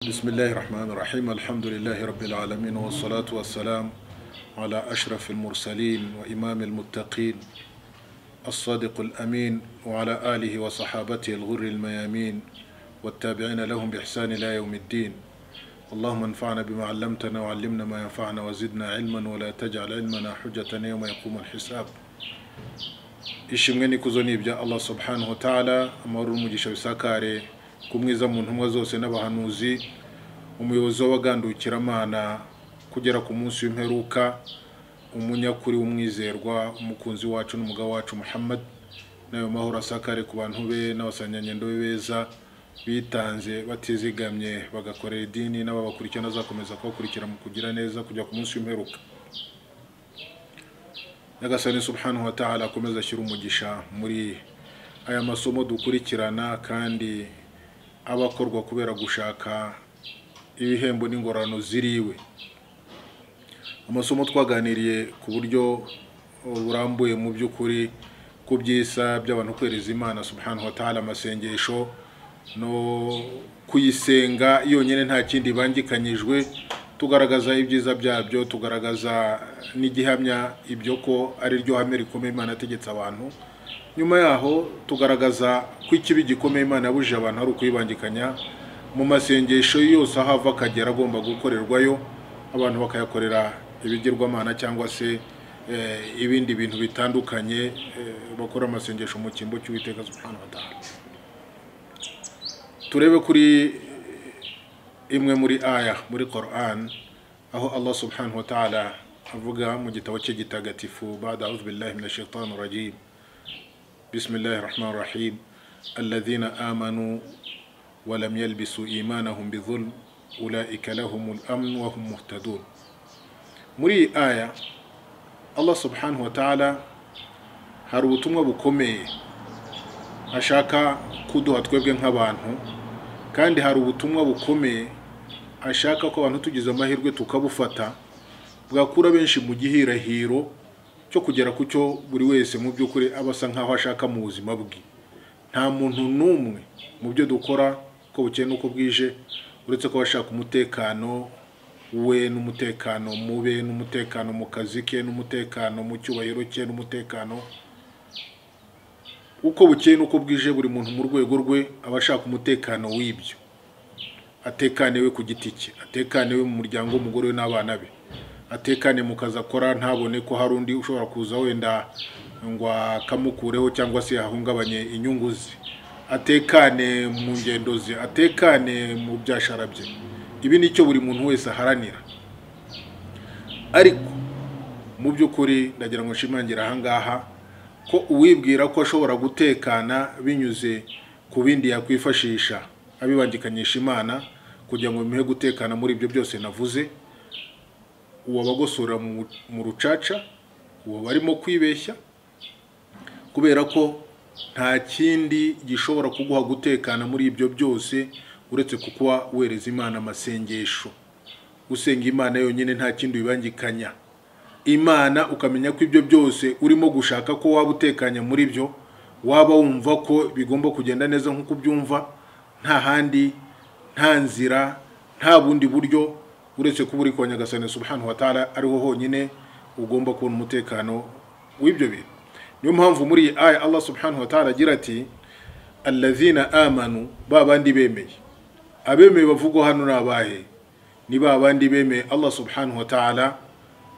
بسم الله الرحمن الرحيم الحمد لله رب العالمين والصلاة والسلام على أشرف المرسلين وإمام المتقين الصادق الأمين وعلى آله وصحابته الغر الميامين والتابعين لهم بإحسان إلى يوم الدين. اللهم انفعنا بما علمتنا وعلمنا ما ينفعنا وزدنا علما ولا تجعل علمنا حجة يوم يقوم الحساب. ishimwe n'ikuzo n'ibya Allah subhanahu wa ta'ala, amahoro n'umugisha bisakare kumwiza mu ntumwa zose n'abahanuzi, umuyobozi w'abagandukiramana kugera ku munsi w'imperuka, umunyakuri w'umwizerwa, umukunzi wacu n'umugabo wacu Muhammad, nayo mahoro asakare ku bantu be n'abasanyanyendo beza bitanze batizigamye bagakorera idini n'ababakurikirana zakomeza kubakurikira mu kugira neza kujya ku munsi w'imperuka. Nyagasani subhanahu wa ta'ala akomeza ashyira umugisha muri aya masomo dukurikirana kandi abakorwa kubera gushaka ibihembo n'ingorano ziriwe. Amasomo twaganiriye ku buryo burambuye mu by'ukuri ku byisa by'abantu kwereza Imana subhanahu wa ta'ala amasengesho no kuyisenga yonyine nta kindi bangikanyijwe, tugaragaza ibyiza byabyo, tugaragaza n'igihamya ibyo ko ari ryo hame rikomeye Imana yategetse abantu. Nyuma yaho tugaragaza ko ikibi gikomeye Imana yabujije abantu ari ukuyibangikanya mu masengesho yose ahava akagera agomba gukorerwayo, abantu bakayakorera ibigirwamana cyangwa se ibindi bintu bitandukanye, bakora amasengesho mu cyimbo cy'Uwiteka subhanahu wa ta'ala. Turebe kuri imwe muri aya muri Quran aho Allah subhanahu wa ta'ala avuga mu gitabo cye gitagatifu, ba'da a'udhu billahi minash shaitanir rajim, bismillahir rahmanir rahim, alladhina amanu wa lam yalbisu imanahum bidhulm ulaika lahumul amn wa hum muhtadun. Muri aya Allah subhanahu wa ta'ala hari ubutumwa bukomeye ashaka kuduha twebwe nk'abantu, kandi hari ubutumwa bukomeye ashaka ko abantu tugize amahirwe tukabufata bwakura benshi mu gihirahiro cyo kugera ku cyo buri wese mu by'ukuri abasa nkaho ashaka mu buzima bwe. Nta muntu n'umwe mu byo dukora ko bukeye nuko bwije uretse ko bashaka umutekano we n'umutekano mube n'umutekano mu kazi ke n'umutekano mu cyubahiro cye n'umutekano uko bukeye nuko bwije. Buri muntu mu rwego rwe abashaka umutekano w'ibyo, atekaniwe ku giti cye, atekaniwe mu muryango w'umugore we n'abana be, atekane mu kazi akora ntabone ko hari undi ushobora kuza wenda ngo akamukureho cyangwa se ahungabanye inyungu ze, atekane mu ngendo ze, atekane mu byashara bye. Ibi nicyo buri muntu wese aharanira. Ariko mu by'ukuri ndagira ngo nshimangira ahangaha ko uwibwira ko ashobora gutekana binyuze ku bindi yakwifashisha abibangikanyisha Imana kugira ngo bimuhe gutekana muri ibyo byose navuze, uwo bagosora mu rucaca, uwo barimo kwibeshya, kubera ko nta kindi gishobora kuguha gutekana muri ibyo byose uretse kukuba wereza Imana amasengesho. Usenga Imana yonyine nta kindi bibangikanya Imana, ukamenya ko ibyo byose urimo gushaka ko waba utekanya muri byo, waba wumva ko bigomba kugenda neza nk'uko byumva, nta handi, nta nzira, nta bundi buryo uretse kuba uri kwa Nyagasani subhanahu wa ta'ala ariho honyine ugomba kubona umutekano w'ibyo bintu. Niyo mpamvu muri iyi aya Allah subhanahu wa ta'ala agira ati alladhina amanu, babandi bemeye. Abemeye bavugwa hano nabahe? Ni babandi bemeye Allah subhanahu wa ta'ala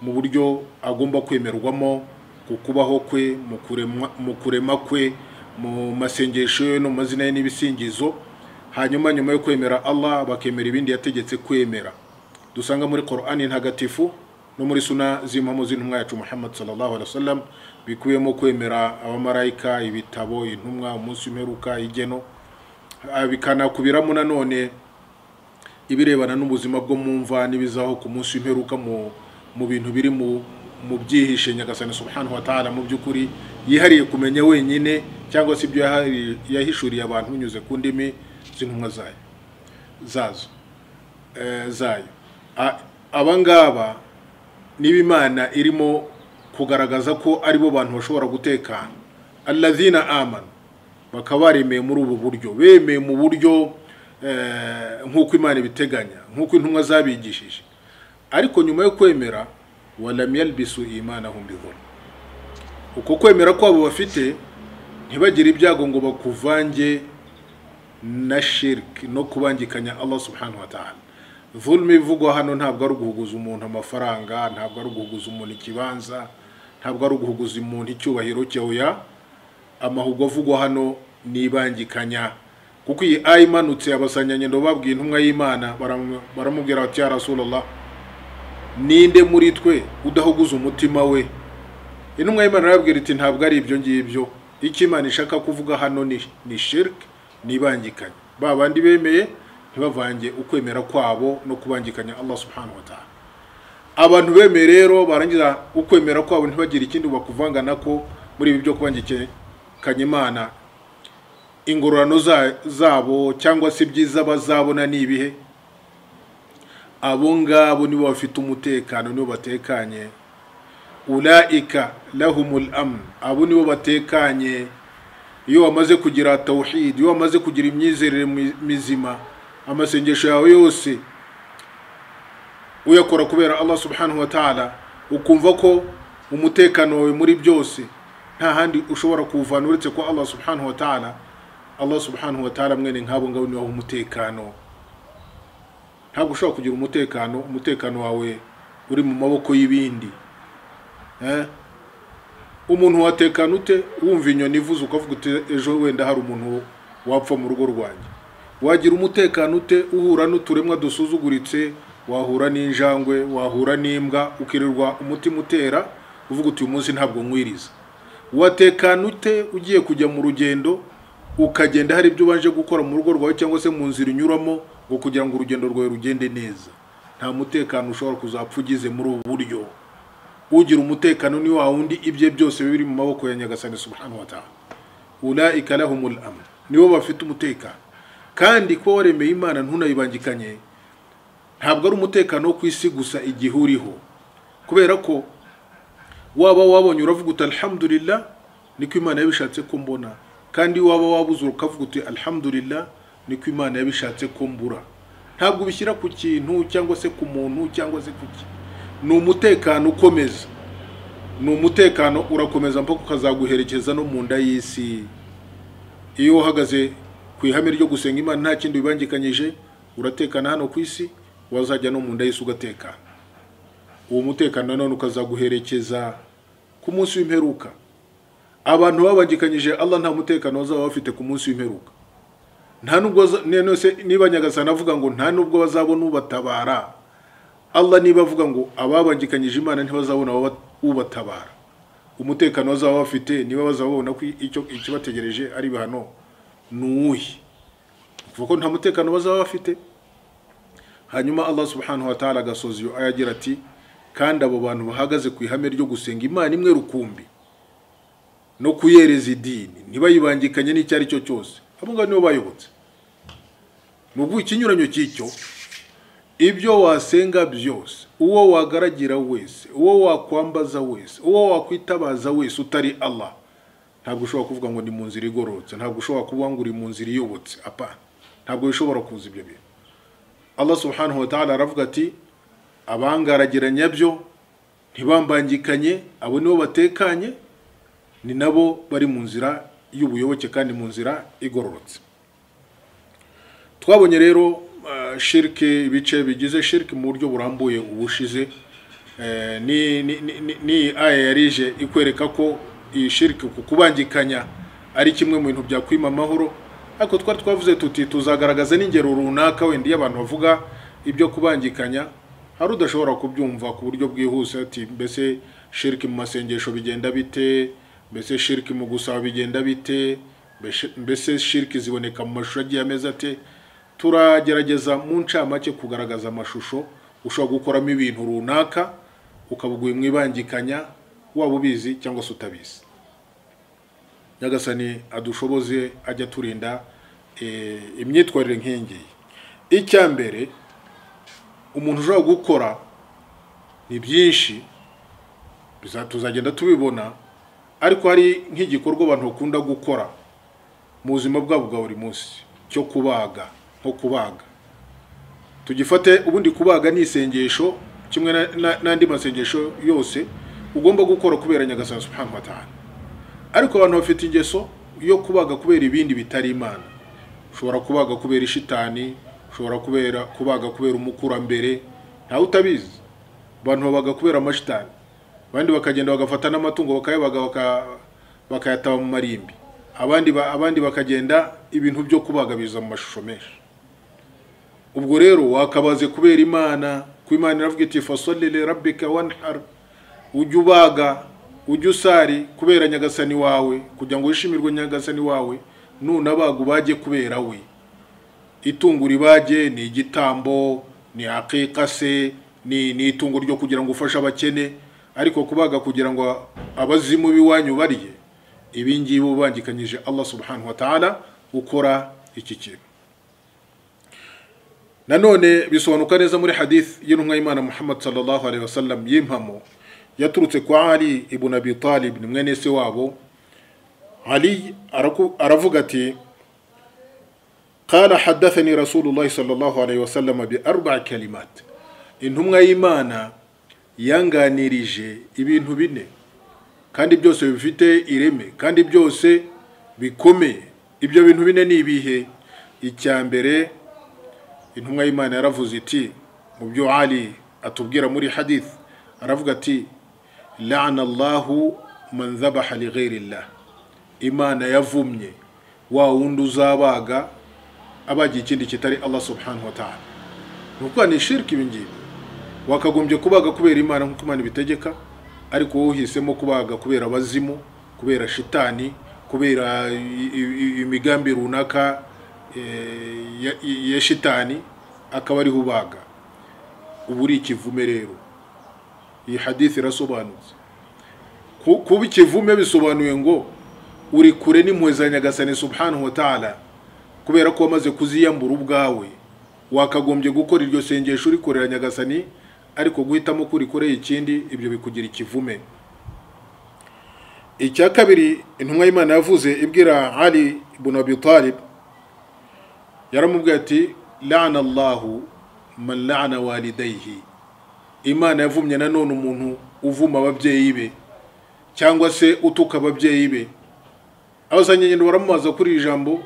mu buryo agomba kwemerwamo, ku kubaho kwe, mu kurema kwe, mu masengesho ye no mu mazina ye n'ibisingizo. Hanyuma nyuma yo kwemera Allah bakemera ibindi yategetse kwemera. Dusanga muri Qur'ani ntagatifu no muri suna z'impamo z'intumwa yacu Muhammad sallallahu alaihi wasallam, bikuyemo kwemera abamarayika, ibitabo, intumwa, umunsi w'imperuka, igeno, bikanakubiramo nanone ibirebana n'ubuzima bwo mu mva n'ibizaho ku munsi w'imperuka mu bintu biri mu byihishe Nyagasani subhanahu wa ta'ala mu by'ukuri yihariye kumenya wenyine, cyangwa se ibyo yahishuriye abantu binyuze ku ndimi z'intumwa zayo. Abangaba niba Imana irimo kugaragaza ko aribo bantu bashobora gutekana. Alladhina amanu, bakaba baremeye muri ubu buryo, bemeye mu buryo nk'uko Imana ibiteganya, nk'uko intumwa zabigishije. Ariko nyuma yo kwemera, walam yalbisu imanahum bidhulm, uko kwemera kwabo bafite ntibagire ibyago ngo bakuvange na shirk no kubangikanya Allah subhanahu wa ta'ala. Dhulm ivugwa hano ntabwo ari uguhuguza umuntu amafaranga, ntabwo ari uguhuguza umuntu ikibanza, ntabwo ari uguhuguza umuntu icyubahiro cye. Oya, amahubwo avugwa hano nibangikanya. Kuko iyi aya imanutse abasanyanye ndo babwiye intumwa y'Imana, baramubwira bati ya Rasulullah, ninde muri twe udahuguza umutima we? Intumwa y'Imana arabwira iti ntabwo ari ibyo ngibyo, icyo Imana ishaka kuvuga hano ni shirk, nibangikanya. Babandi bemeye ntibavange ukwemera kwabo no kubangikanya Allah subhanahu wa ta'ala. Abantu bemeye rero barangiza ukwemera kwabo ntibagire ikindi bakuvanga nako muri ibi byo kubangikanya Imana. Ingororano zabo cyangwa se byiza bazabona nibihe? Abo ngabo nibo bafite umutekano, nibo batekanye. Ulaika lahumul amn, abo nibo batekanye. Iyo wamaze kugira tauhid, iyo wamaze kugira imyizerere mizima, amasengesho yawe yose uyakora kubera Allah subhanahu wa ta'ala, ukumva ko umutekano wawe muri byose nta handi ushobora kuwuvana uretse ko Allah subhanahu wa ta'ala. Allah subhanahu wa ta'ala mwene nk'abo ngabo niwo umutekano. Ntabwo ushobora kugira umutekano wawe uri mu maboko y'ibindi. Umuntu watekana ute wumva inyoni ivuze ukavuga uti ejo wenda hari umuntu wapfa mu rugo rwanjye? Wagira umutekano ute uhura n'uturemwa dusuzuguritse, wahura n'injangwe, wahura n'imbwa, ukirirwa umutima utera uvuga uti uyu munsi ntabwo nkwiriza? Watekana ute ugiye kujya mu rugendo ukagenda hari ibyo ubanje gukora mu rugo rwawe cyangwa se mu nzira unyuramo ngo kugira ngo urugendo rwawe rugende neza? Nta mutekano ushobora kuzapfa ugize muri ubu buryo. Ugira umutekano ni wa wundi ibye byose biri mu maboko ya Nyagasani subhanahu wa ta'ala. Ulaika lahumul amn, nibo bafite umutekano. Kandi ko waremeye Imana ntunayibangikanye, ntabwo ari umutekano wo kwisi gusa igihe uriho, kubera ko waba wabonye uravuga uti alhamdulillah, niko Imana yabishatse ko mbona. Kandi waba wabuze ukavuga uti alhamdulillah, niko Imana yabishatse ko mbura. Ntabwo bishyira ku kintu cyangwa se ku muntu cyangwa se kuki. Ni umutekano ukomeza, ni umutekano urakomeza mpaka ukazaguherekeza no mu nda y'isi. Iyo uhagaze ku ihame ryo gusenga Imana nta kindi bibangikanyije, uratekana hano ku isi, wazajya no mu nda y'isi ugatekana. Uwo mutekano none ukazaguherekeza ku munsi w'imperuka. Abantu babangikanyije Allah nta mutekano bazaba bafite ku munsi w'imperuka. Nta nubwo niba Nyagasani avuga ngo nta nubwo bazabona ubatabara, Allah niba avuga ngo ababangikanyije Imana ntibazabona ubatabara, umutekano bazaba bafite niba bazabona ko ikibategereje ari bihano nuhi, kuko nta mutekano bazaba bafite. Hanyuma Allah subhanahu wa ta'ala agasoza iyo aya agira ati, kandi abo bantu bahagaze ku ihame ryo gusenga Imana imwe rukumbi no kuyereza idini ntibayibangikanye n'icyari cyo cyose, abo ngabo nibo bayobotse. Nubu ikinyuranyo cy'icyo, ibyo wasenga byose, uwo wagaragira wese, uwo wakwambaza wese, uwo wakwitabaza wese utari Allah, ntabwo ushobora kuvuga ngo ni mu nzira igororotse, ntabwo ushobora kuvuga ngo uri mu nzira iyobotse. Apana, ntabwo bishobora kuza ibyo bintu. Allah subhanahu wa ta'ala aravuga ati, abangaragiranya byo ntibambangikanye, abo nibo batekanye, ni nabo bari mu nzira y'ubuyoboke kandi mu nzira igororotse. Twabonye rero shirki, ibice bigize shirki mu buryo burambuye ubushize. Ni aya yarije ikwereka ko iyi shirki kubangikanya ari kimwe mu bintu byakwima amahoro. Ariko twari twavuze tuti tuzagaragaza n'ingero runaka wenda y'abantu bavuga ibyo kubangikanya hari udashobora kubyumva ku buryo bwihuse, ati mbese shirki mu masengesho bigenda bite, mbese shirki mu gusaba bigenda bite, mbese shirki ziboneka mu mashusho agiye ameze ate. Turagerageza mu ncamake kugaragaza amashusho ushobora gukoramo ibintu runaka ukabuguye mwibangikanya, waba ubizi cyangwa se utabizi. Nyagasani adushoboze ajya turinda imyitwarire nk'ingiyi. Icyambere umuntu ushobora gukora ni byinshi, tuzagenda tubibona, ariko hari nk'igikorwa abantu bakunda gukora mu buzima bwabo bwa buri munsi cyo kubaga. nko kubaga. Tugifate ubundi kubaga ni isengesho kimwe n'andi masengesho yose ugomba gukora kubera Nyagasani subhanahu wa ta'ala. Ariko abantu bafite ingeso yo kubaga kubera ibindi bitari Imana. Ushobora kubaga kubera ishitani, ushobora kubaga kubera umukurambere, nta utabizi. Abantu babaga kubera amashitani. Abandi bakagenda bagafata n'amatungo bakayabaga bakayataba mu marimbi. Abandi bakagenda ibintu byo kubaga biza mu mashusho menshi. Ubwo rero wakabaze kubera Imana, ku Imana iravuga iti fasalli li rabbika wanhar, ujubaga ujusari kubera Nyagasani wawe, kugira ngo wishimirwe Nyagasani wawe, nunabaga ubaje kubera we. Itungo ribaje ni igitambo, ni aqiqa se, ni itungo ryo kugira ngo ufashe abakene, ariko kubaga kugira ngo abazimu biwanyu bariye, ibingibi ubangikanyije Allah subhanahu wa ta'ala ukora iki kintu. Nanone bisobanuka neza muri hadith y'intumwa y'Imana Muhammad sallallahu alaihi wasallam yimpamo yaturutse kwa Ali ibn Abi Talib, ni mwene se wabo. Ali aravuga ati qala hadathani Rasulullah sallallahu alaihi wasallam bi arba' kalimat, intumwa y'Imana yanganirije ibintu bine kandi byose bifite ireme kandi byose bikomeye. Ibyo bintu bine ni ibihe? Icyambere, intumwa y'Imana yaravuze iti mu byo Ali atubwira muri hadith, aravuga ati la'ana Allahu man dhabaha li ghayri Allah, Imana yavumye wa wundi uzabaga abagiye ikindi kitari Allah subhanahu wa ta'ala. Nuko ni shirki ibingibi. Wakagombye kubaga kubera Imana nk'uko Imana ibitegeka, ariko wowe uhisemo kubaga kubera abazimu, kubera shitani, kubera imigambi runaka ya shitani, akaba ari hubaga. Uburi ikivume rero. Iyi hadith irasobanutse. Kuba ikivume bisobanuye ngo uri kure n'impuhwe za Nyagasani subhanahu wa ta'ala, kubera ko wamaze kuziyambura ubwawe. Wakagombye gukora iryo sengesho uri korera Nyagasani, ariko guhitamo kuri koreye ikindi, ibyo bikugira ikivume. Icya kabiri, intumwa y'Imana yavuze ibwira Ali ibn Abi Talib, yaramubwiye ati la'ana Allahu man la'ana walidayhi, Imana yavumye nanone umuntu uvuma ababyeyi be cyangwa se utuka ababyeyi be. Abasanyengendo baramubaza kuri ijambo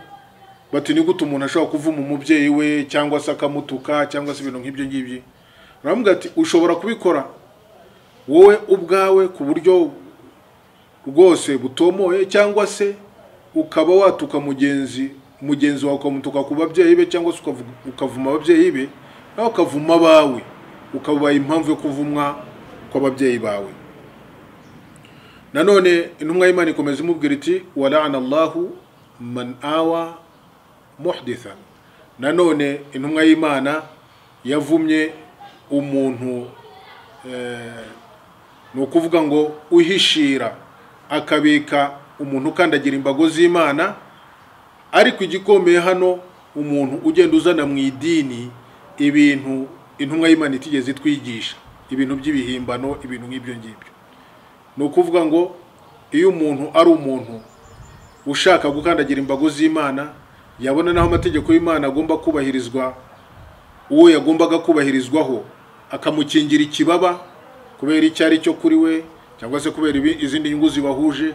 bati ni gute umuntu ashobora kuvuma umubyeyi we cyangwa se akamutuka cyangwa se ibintu nk'ibyo ngibyo. Baramuga ati ushobora kubikora wowe ubwawe ku buryo rwose butomoye, cyangwa se ukaba watuka mugenzi wawe ukamutuka ku babyeyi be, cyangwa se ukavuma ababyeyi be nawe ukavuma abawe, ukabaye impamvu yo kuvumwa kw'ababyeyi bawe. Nanone intumwa y'Imana ikomeza imubwira iti wala'ana Allahu man awa muhdithan, nanone intumwa y'Imana yavumye umuntu no kuvuga ngo uhishira akabika umuntu ukandagira imbago z'Imana, ariko igikomeye hano umuntu ugenda uzana mu idini ibintu intumwa y'Imana itigeze twigisha, ibintu by'ibihimbano, ibintu nk'ibyo ngibyo. No kuvuga ngo iyo umuntu ari umuntu ushaka gukandagira imbago z'Imana, yabona naho amategeko y'Imana agomba kubahirizwa, uwo yagombaga kubahirizwaho akamukingira ikibaba kubera icyari cyo kuri we, cyangwa se kubera izindi nyungu zibahuje,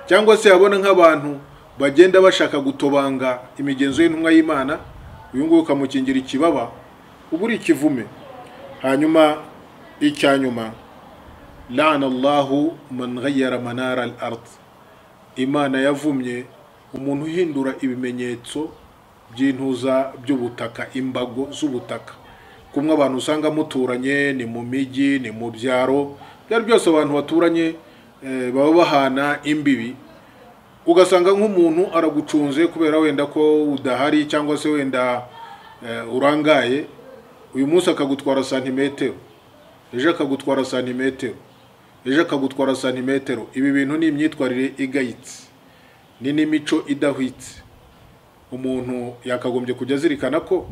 cyangwa se yabona nk'abantu bagenda bashaka gutobanga imigenzo y'intumwa y'Imana, uyu nguyu ukamukingira ikibaba, uburi ikivume. Hanyuma icyanyuma, la'ana Allahu man ghayyara manara al-ard, Imana yavumye umuntu uhindura ibimenyetso by'intuza by'ubutaka, imbago z'ubutaka. Kumwe abantu usanga muturanye, ni mu migi, ni mu byaro, byari byose abantu baturanye baba bahana imbibi, ugasanga nk'umuntu aragucunze kubera wenda ko udahari, cyangwa se wenda urangaye, uyu munsi akagutwara santimetero, ejo akagutwara santimetero, ejo akagutwara santimetero. Ibi bintu ni imyitwarire igayitse, ni n'imico idahwitse. Umuntu yakagombye kujya azirikana ko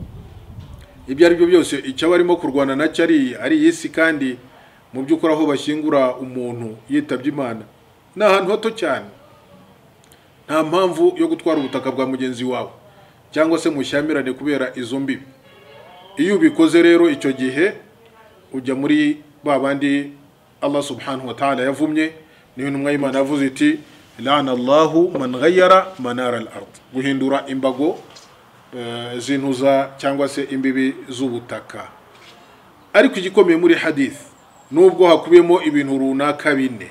ibyo ari byo byose icyo barimo kurwana nacyo ari isi, kandi mu by'ukuri aho bashyingura umuntu yitabye Imana ni ahantu hato cyane. Nta mpamvu yo gutwara ubutaka bwa mugenzi wawe, cyangwa se mushyamirane kubera izo mbibi. Iyo ubikoze rero icyo gihe ujya muri babandi Allah subhanahu wa ta'ala yavumye. Niyo ntumwa y'Imana yavuze iti la'ana Allahu man ghayyara manara al-ard, guhindura imbago zintuza cyangwa se imbibi z'ubutaka. Ariko igikomeye muri hadith nubwo hakubiyemo ibintu runaka bine,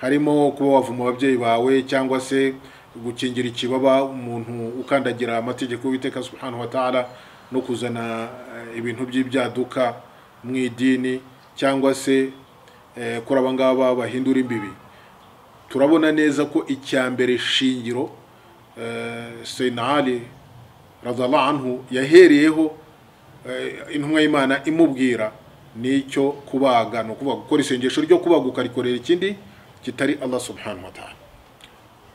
harimo kuba wavuma ababyeyi bawe cyangwa se gukingira ikibaba umuntu ukandagira amategeko y'Uwiteka subhanahu wa ta'ala no kuzana ibintu by'ibyaduka mu idini cyangwa se kuri abangaba bahindura imbibi. Turabona neza ko icyambere shingiro Sayyidina Ali radhiallahu anhu yahereyeho intumwa y'Imana imubwira nicyo kubaga, no kuvuga gukora isengesho ryo kubaga ukarikorera ikindi kitari Allah subhanahu wa ta'ala.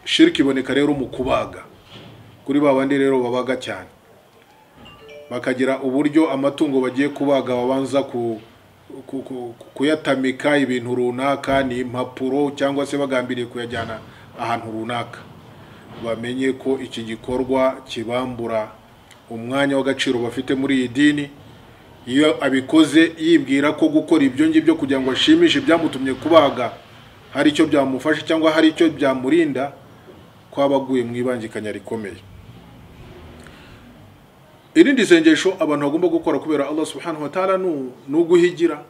Shirki iboneka rero mu kubaga. Kuri babandi rero babaga cyane, bakagira uburyo amatungo bagiye kubaga babanza kuyatamika ibintu runaka, ni impapuro cyangwa se bagambiriye kuyajyana ahantu runaka. Bamenye ko iki gikorwa kibambura umwanya w'agaciro bafite muri iyi dini. Iyo abikoze yibwira ko gukora ibyo ngibyo kugira ngo ashimishe byamutumye kubaga hari icyo byamufasha cyangwa hari icyo byamurinda, kwabaguye mu ibangikanya rikomeye. Irindi sengesho abantu bagomba gukora kubera Allah subhanahu wa ta'ala no guhigira.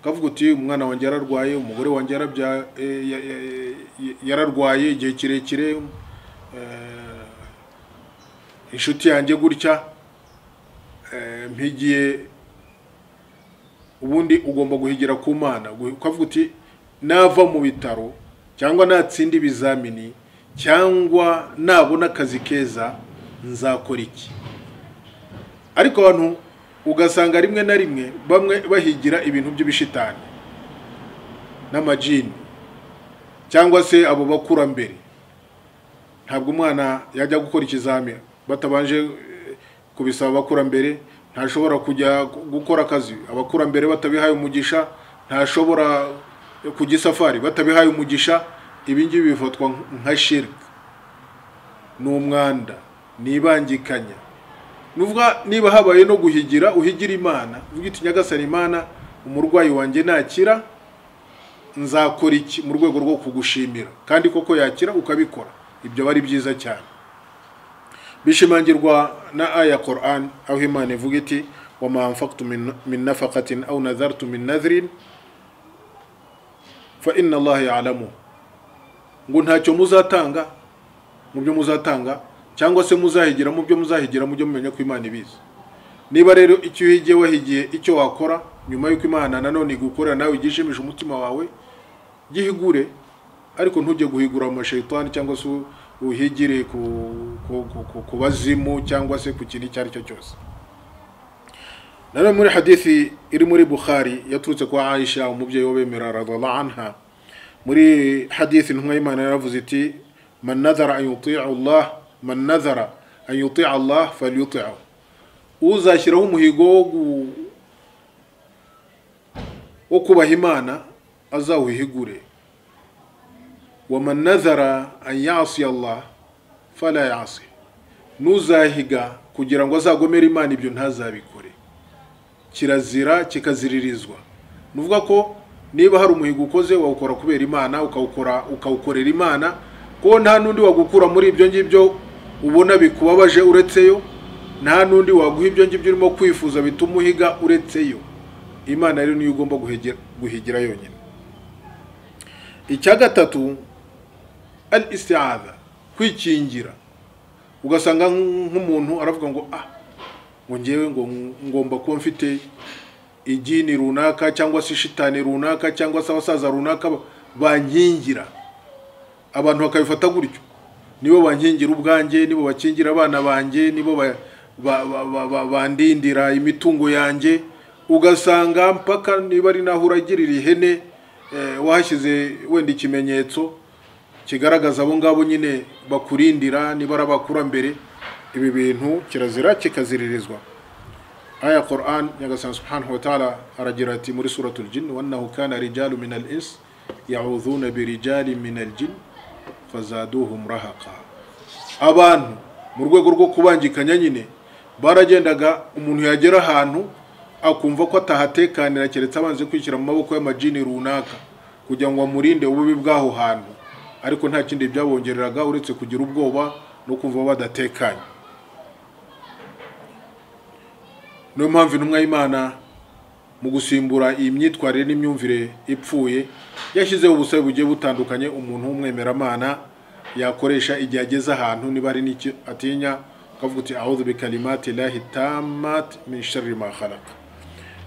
Kavuga uti umwana wanjye yararwaye, umugore wanjye yararwaye igihe kirekire, inshuti yanjye gutya, mpigiye. Ubundi ugomba guhigira ku Mana. Kavuga uti nava mu bitaro cyangwa natsindi bizamini cyangwa nabona akazi keza nzakora iki. Ariko abantu ugasanga rimwe na rimwe bamwe bahigira ibintu by'ibishitani n'amajini cyangwa se abo bakura mbere. Ntabwo umwana yajya gukora ikizamini batabanje kubisaba bakura mbere, ntashobora kujya gukora akazi abakura mbere batabihaye umugisha, ntashobora kujya safari batabihaye umugisha. Ibi ngibi bifatwa nka shirk, n'umwanda, nibangikanya. Nuvuga niba habaye no guhigira, uhigira Imana, uvuga iti Nyagasani Imana, umurwayi wanjye nakira nzakora iki mu rwego rwo kugushimira, kandi koko yakira ukabikora. Ibyo bari byiza cyane. Bishimangirwa na aya Qur'an aho Imana ivuga iti wa ma anfaqtu min nafaqatin aw nadhartu min nadhrin fa inna Allah ya'lamu, ngo ntacyo muzatanga mu byo muzatanga cyangwa se muzahigira mu byo muzahigira mujye mumenya ko Imana ibizi. Niba rero icyo uhigiye wahigiye icyo wakora nyuma y'uko Imana nanone igukorera nawe igishimisha umutima wawe, gihigure. Ariko ntujye guhigura mu shayitani cyangwa se uhigire ku bazimu cyangwa se ku kintu cyari cyo cyose. Nano muri hadithi iri muri Bukhari yaturutse kwa Aisha umubyeyi w'abemera radhiallahu anha, muri hadithi intumwa y'Imana yaravuze iti man nadhara an yuti'a Allah falyuti'hu, uzashyiraho umuhigo wo kubaha Imana azawuhigure. Wa man nadhara an ya'si Allah fala ya'si, nuzahiga kugira ngo azagomera Imana ibyo ntazabikore. Kirazira kikaziririzwa. Nuvuga ko niba hari umuhigo ukoze wawukora kubera Imana, ukawukorera Imana, ko nta nundi wagukura muri ibyo ngibyo ubona bikubabaje uretseyo, nta nundi waguha ibyo ngibyo urimo kwifuza bituma uhiga uretseyo. Imana rero niyo ugomba guhigira yonyine. Icya gatatu al-isti'adha, kwikingira. Ugasanga nk'umuntu aravuga ngo ngo ngewe ngo ngomba kuba mfite igini runaka cyangwa se shitani runaka cyangwa se abasaza runaka bankingira. Abantu bakabifata gutyo, nibo bankingira ubwanjye, nibo bakingira abana banjye, nibo bandindira imitungo yanjye. Ugasanga mpaka niba ari naho uragirira ihene wahashyize wenda ikimenyetso kigaragaza abo ngabo nyine bakurindira, niba ari abakurambere. Ibi bintu kirazira kikaziririzwa. Aya Qur'an Nyagasani subhanahu wa ta'ala aragira ati muri suratul jinn, wannahu kana rijalu min al-ins ya'udhuna bi rijalin min al-jinn fazaduhum rahaqa. Abantu mu rwego rwo kubangikanya nyine baragendaga umuntu yagera ahantu akumva ko atahatekanira keretse abanze kwishyira mu maboko y'amajini runaka kugira ngo amurinde ububi bw'aho hantu, ariko nta kindi byabongereraga uretse kugira ubwoba no kumva badatekanye. Niyo mpamvu intumwa y'Imana mu gusimbura iyi myitwarire n'imyumvire ipfuye yashyizeho ubusabe bugiye butandukanye umuntu w'umwemeramana yakoresha igihe ageze ahantu, niba ari n'icyo atinya akavuga uti a'udhu bikalimati llahi tammat min sharri ma khalaq,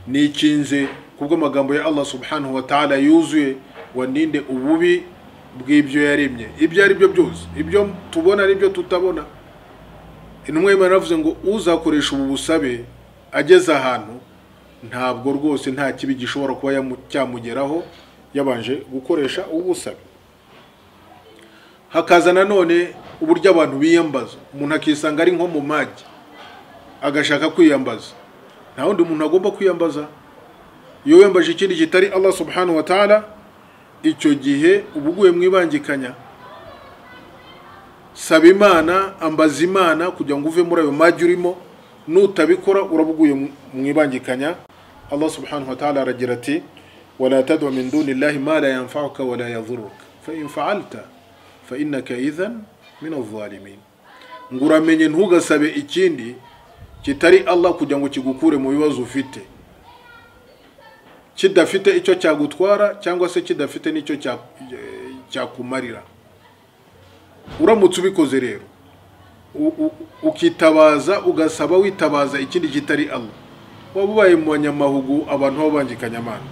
nikinze kubw'amagambo ya Allah subhanahu wa ta'ala yuzuye waninde ububi bw'ibyo yaremye, ibyo ari byo byose, ibyo tubona n'ibyo tutabona. Intumwa y'Imana yavuze ngo uzakoresha ubu busabe ageze ahantu ntabwo rwose nta kibi gishobora kuba cyamugeraho yabanje gukoresha ubusabe. Hakaza nanone uburyo abantu biyambaza, umuntu akisanga ari nko mu magi agashaka kwiyambaza. Nta wundi umuntu agomba kwiyambaza, iyo wiyambaje ikindi kitari Allah subhanahu wa ta'ala, icyo gihe ubuguye mwibangikanya. Saba Imana, ambaza Imana kugira ngo uve muri ayo magi urimo, nutabikora urabuguye mwibangikanya. Allah subhanahu wa ta'ala aragira ati wala tad'u min dunillahi ma la yanfa'uka wa la yadhurruka fa in fa'alta fa innaka idhan min adh-dhalimin. Nguramenye ntugasabe ikindi kitari Allah kugira ngo kigukure mu bibazo ufite, kidafite icyo cyagutwara cyangwa se kidafite n'icyo cyakumarira. Uramutse ubikoze rero ukitabaza ugasaba witabaza ikindi kitari Allah, wabubaye mu banyamahugu abantu babangikanya Imana.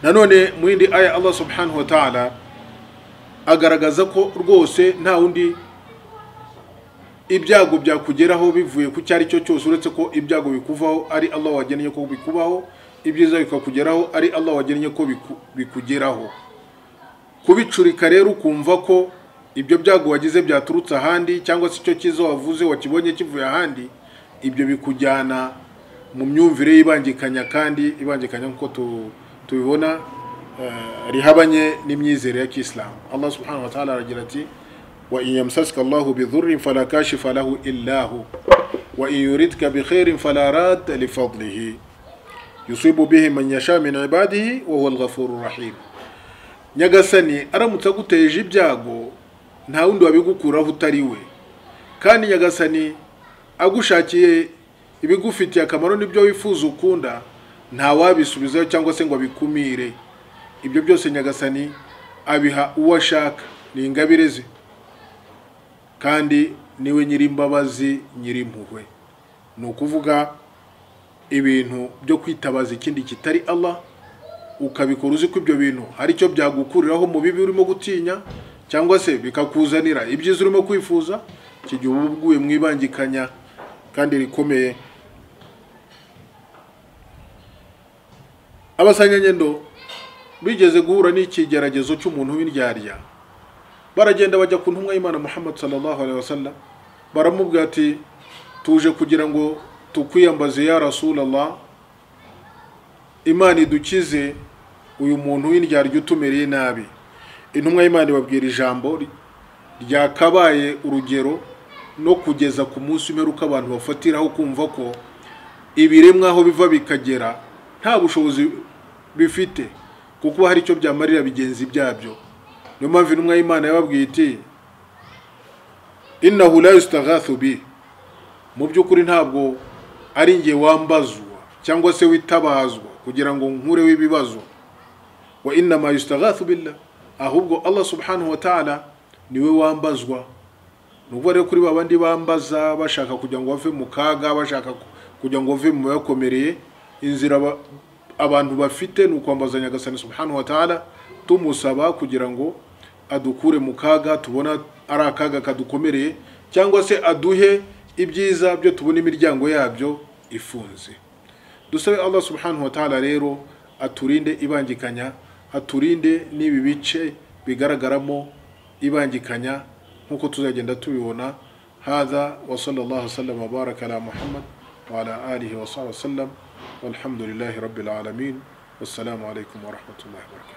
Nanone mu yindi aya Allah subhanahu wa ta'ala agaragaza ko rwose nta wundi ibyago byakugeraho bivuye ku cyari cyo cyose uretse ko ibyago bikuvaho ari Allah wagennye ko bikubaho, ibyiza bikakugeraho ari Allah wagennye ko bikugeraho. Kubicurika rero ukumva ko ibyo byago wagize byaturutse ahandi cyangwa se icyo kizo wavuze wakibonye kivuye ahandi, ibyo bikujyana mu myumvire y'ibangikanya, kandi ibangikanya nkuko tubibona rihabanye n'imyizere ya Islam. Allah subhanahu wa ta'ala aragira ati wa in yamsaska Allahu bidhurrin fala kashifa lahu illa hu wa in yuridka bikhairin fala radda li fadlihi yusibu bihi man yasha min ibadihi wa huwa al-ghafurur rahim. Nyagasani aramutse aguteje ibyago nta wundi wabigukuraho utari we, kandi Nyagasani agushakiye ibigufitiye akamaro n'ibyo wifuza ukunda nta wabisubizayo cyangwa se ngo abikumire. Ibyo byose Nyagasani abiha uwo ashaka, ni ingabire ze, kandi niwe nyirimbabazi nyirimpuhwe. Ni ukuvuga ibintu byo kwitabaza ikindi kitari Allah ukabikora uzi ko ibyo bintu hari icyo byagukuriraho mu bibi urimo gutinya cyangwa se bikakuzanira ibyiza urimo kwifuza, kigiye ubuguye mwibangikanya kandi rikomeye. Abasanyanyendo bigeze guhura n'ikigeragezo cy'umuntu w'indyarya, baragenda bajya ku ntumwa y'Imana Muhammad sallallahu alaihi wasallam, baramubwira ati tuje kugira ngo tukwiyambaze ya Rasulullah, Imana idukize uyu muntu w'indyarya utumereye nabi. Intumwa y'Imana ibabwira ijambo ryakabaye urugero no kugeza ku munsi umeruka abantu bafatiraho kumva ko ibiremwa aho biva bikagera nta bushobozi bifite kuko hari icyo byamarira bigenzi byabyo. Niyo mpamvu intumwa y'Imana yababwiye iti innahu la yustaghathu bi, mu by'ukuri ntabwo ari nge wambazwa cyangwa se witabazwa kugira ngo nkureho ibibazo, wa inna ma yustaghathu billah, ahubwo Allah subhanahu wa ta'ala niwe wambazwa. Nuko rero kuri babandi bambaza bashaka kugira ngo bave mu kaga, bashaka kugira ngo bave mu bakomereye, inzira abantu bafite nukwambaza Nyagasani subhanahu wa ta'ala, tumusaba kugira ngo adukure mu kaga tubona ari akaga kadukomereye, cyangwa se aduhe ibyiza byo tubona imiryango yabyo ifunze. Dusabe Allah subhanahu wa ta'ala rero aturinde ibangikanya, aturinde n'ibi bice bigaragaramo ibangikanya nkuko tuzagenda tubibona. Hadha wa sallallahu sallam wa baraka ala Muhammad wa ala alihi wa sahbihi sallam walhamdulillahi rabbil alamin. Wassalamu alaykum wa rahmatullahi wa barakatuh.